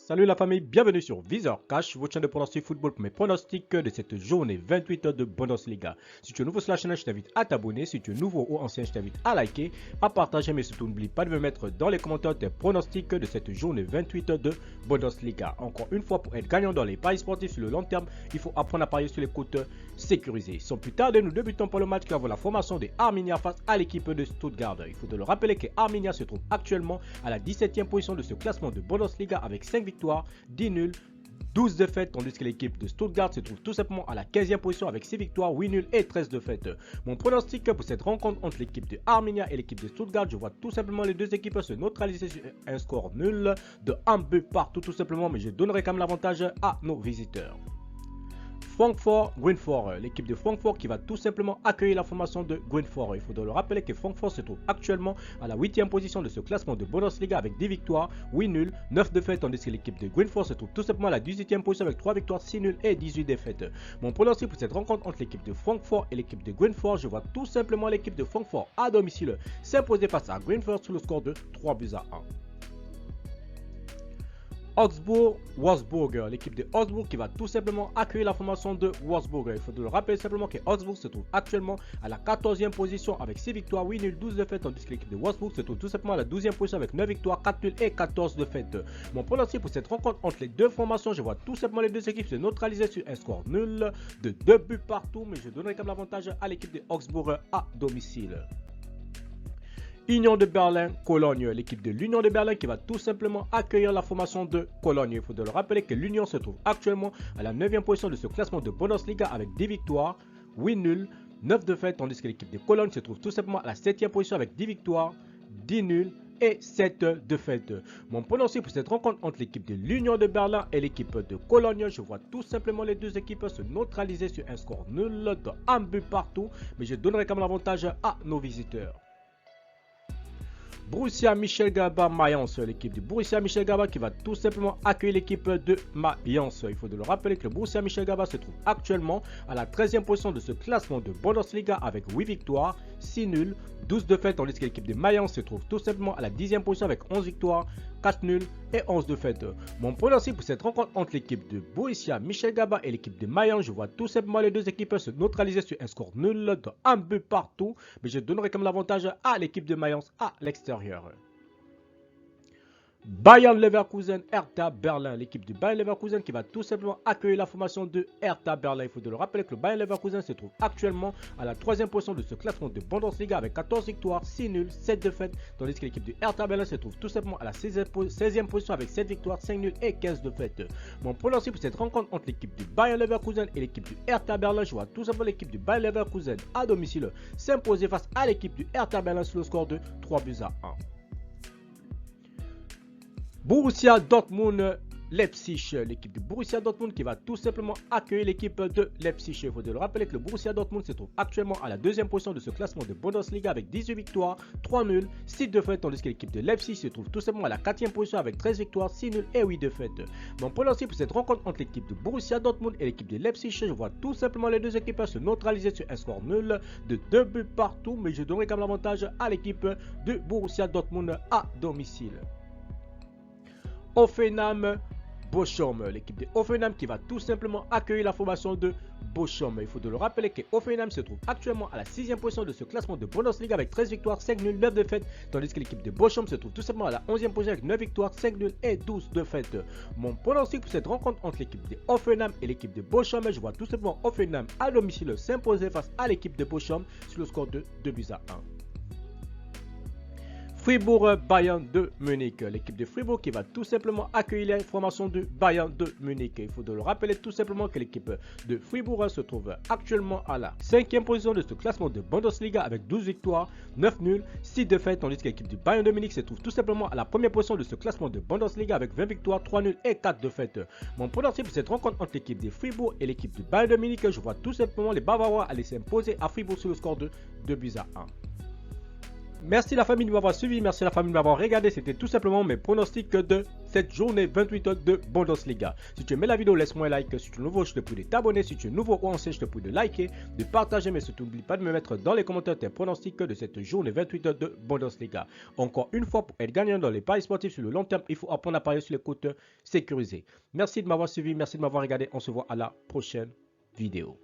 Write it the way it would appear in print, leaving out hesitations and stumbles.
Salut la famille, bienvenue sur Visor Cash, votre chaîne de pronostic football pour mes pronostics de cette journée 28 de Bundesliga. Si tu es nouveau sur la chaîne, je t'invite à t'abonner. Si tu es nouveau ou ancien, je t'invite à liker, à partager, mais surtout n'oublie pas de me mettre dans les commentaires tes pronostics de cette journée 28 de Bundesliga. Encore une fois, pour être gagnant dans les paris sportifs sur le long terme, il faut apprendre à parier sur les cotes sécurisées. Sans plus tarder, nous débutons par le match qui a la formation des Arminia face à l'équipe de Stuttgart. Il faut te le rappeler que Arminia se trouve actuellement à la 17e position de ce classement de Bundesliga avec 5 victoires, 10 nuls, 12 défaites, tandis que l'équipe de Stuttgart se trouve tout simplement à la 15e position avec 6 victoires, 8 nuls et 13 défaites. Mon pronostic pour cette rencontre entre l'équipe de Arminia et l'équipe de Stuttgart, je vois tout simplement les deux équipes se neutraliser sur un score nul de 1 but partout tout simplement, mais je donnerai quand même l'avantage à nos visiteurs. Francfort-Grünfort, l'équipe de Francfort qui va tout simplement accueillir la formation de Grünfort. Il faudra le rappeler que Francfort se trouve actuellement à la 8e position de ce classement de Bundesliga avec 10 victoires, 8 nuls, 9 défaites, tandis que l'équipe de Grünfort se trouve tout simplement à la 18e position avec 3 victoires, 6 nuls et 18 défaites. Mon pronostic pour cette rencontre entre l'équipe de Francfort et l'équipe de Grünfort, je vois tout simplement l'équipe de Francfort à domicile s'imposer face à Grünfort sur le score de 3 buts à 1. Augsbourg-Wolfsburg, l'équipe de Augsbourg qui va tout simplement accueillir la formation de Wolfsburg. Il faut le rappeler simplement que Augsbourg se trouve actuellement à la 14e position avec 6 victoires, 8 nuls, 12 défaites, tandis que l'équipe de Wolfsburg se trouve tout simplement à la 12e position avec 9 victoires, 4 nuls et 14 défaites. Mon pronostic pour cette rencontre entre les deux formations, je vois tout simplement les deux équipes se neutraliser sur un score nul de 2 buts partout, mais je donnerai comme l'avantage à l'équipe de Augsbourg à domicile. Union de Berlin-Cologne, l'équipe de l'Union de Berlin qui va tout simplement accueillir la formation de Cologne. Il faut le rappeler que l'Union se trouve actuellement à la 9e position de ce classement de Bundesliga avec 10 victoires, 8 nuls, 9 défaites, tandis que l'équipe de Cologne se trouve tout simplement à la 7e position avec 10 victoires, 10 nuls et 7 défaites. Mon pronostic pour cette rencontre entre l'équipe de l'Union de Berlin et l'équipe de Cologne, je vois tout simplement les deux équipes se neutraliser sur un score nul de 1 but partout, mais je donnerai comme l'avantage à nos visiteurs. Borussia Mönchengladbach-Mayence, l'équipe du Borussia Mönchengladbach qui va tout simplement accueillir l'équipe de Mayence. Il faut le rappeler que le Borussia Mönchengladbach se trouve actuellement à la 13e position de ce classement de Bundesliga avec 8 victoires, 6 nuls, 12 défaites, tandis que l'équipe de Mayence se trouve tout simplement à la 10e position avec 11 victoires, 4 nuls et 11 défaites. Mon pronostic pour cette rencontre entre l'équipe de Borussia Mönchengladbach et l'équipe de Mayence, je vois tout simplement les deux équipes se neutraliser sur un score nul de 1 but partout, mais je donnerai comme l'avantage à l'équipe de Mayence à l'extérieur. Bayern Leverkusen, Hertha Berlin, l'équipe de Bayern Leverkusen qui va tout simplement accueillir la formation de Hertha Berlin. Il faut le rappeler que le Bayern Leverkusen se trouve actuellement à la 3e position de ce classement de Bundesliga avec 14 victoires, 6 nuls, 7 défaites, tandis que l'équipe de Hertha Berlin se trouve tout simplement à la 16e position avec 7 victoires, 5 nuls et 15 défaites. Mon pronostic pour cette rencontre entre l'équipe de Bayern Leverkusen et l'équipe du Hertha Berlin, je vois tout simplement l'équipe du Bayern Leverkusen à domicile s'imposer face à l'équipe du Hertha Berlin sur le score de 3 buts à 1. Borussia Dortmund-Leipzig, l'équipe de Borussia Dortmund qui va tout simplement accueillir l'équipe de Leipzig. Il faut le rappeler que le Borussia Dortmund se trouve actuellement à la 2e position de ce classement de Bundesliga avec 18 victoires, 3 nuls, 6 défaites, tandis que l'équipe de Leipzig se trouve tout simplement à la 4e position avec 13 victoires, 6 nuls et 8 défaites. Mon pronostic pour cette rencontre entre l'équipe de Borussia Dortmund et l'équipe de Leipzig, je vois tout simplement les deux équipes se neutraliser sur un score nul de 2 buts partout, mais je donnerai comme l'avantage à l'équipe de Borussia Dortmund à domicile. Hoffenheim-Bochum, l'équipe de Hoffenheim qui va tout simplement accueillir la formation de Bochum. Il faut le rappeler que Hoffenheim se trouve actuellement à la 6e position de ce classement de Bundesliga avec 13 victoires, 5 nuls, 9 défaites, tandis que l'équipe de Bochum se trouve tout simplement à la 11e position avec 9 victoires, 5 nuls et 12 défaites. Mon pronostic pour cette rencontre entre l'équipe de Hoffenheim et l'équipe de Bochum, je vois tout simplement Hoffenheim à domicile s'imposer face à l'équipe de Bochum sur le score de 2 buts à 1. Fribourg-Bayern de Munich, l'équipe de Fribourg qui va tout simplement accueillir la formation de Bayern de Munich. Il faut le rappeler tout simplement que l'équipe de Fribourg se trouve actuellement à la 5e position de ce classement de Bundesliga avec 12 victoires, 9 nuls, 6 défaites, tandis que l'équipe de Bayern de Munich se trouve tout simplement à la 1re position de ce classement de Bundesliga avec 20 victoires, 3 nuls et 4 défaites. Mon pronostic pour cette rencontre entre l'équipe de Fribourg et l'équipe de Bayern de Munich, je vois tout simplement les Bavarois aller s'imposer à Fribourg sur le score de 2 buts à 1. Merci la famille de m'avoir suivi, merci la famille de m'avoir regardé. C'était tout simplement mes pronostics de cette journée 28 de Bundesliga. Si tu aimais la vidéo, laisse-moi un like. Si tu es nouveau, je te prie de t'abonner. Si tu es nouveau ou ancien, je te prie de liker, de partager, mais surtout n'oublie pas de me mettre dans les commentaires tes pronostics de cette journée 28 de Bundesliga. Encore une fois, pour être gagnant dans les paris sportifs sur le long terme, il faut apprendre à parier sur les comptes sécurisés. Merci de m'avoir suivi, merci de m'avoir regardé. On se voit à la prochaine vidéo.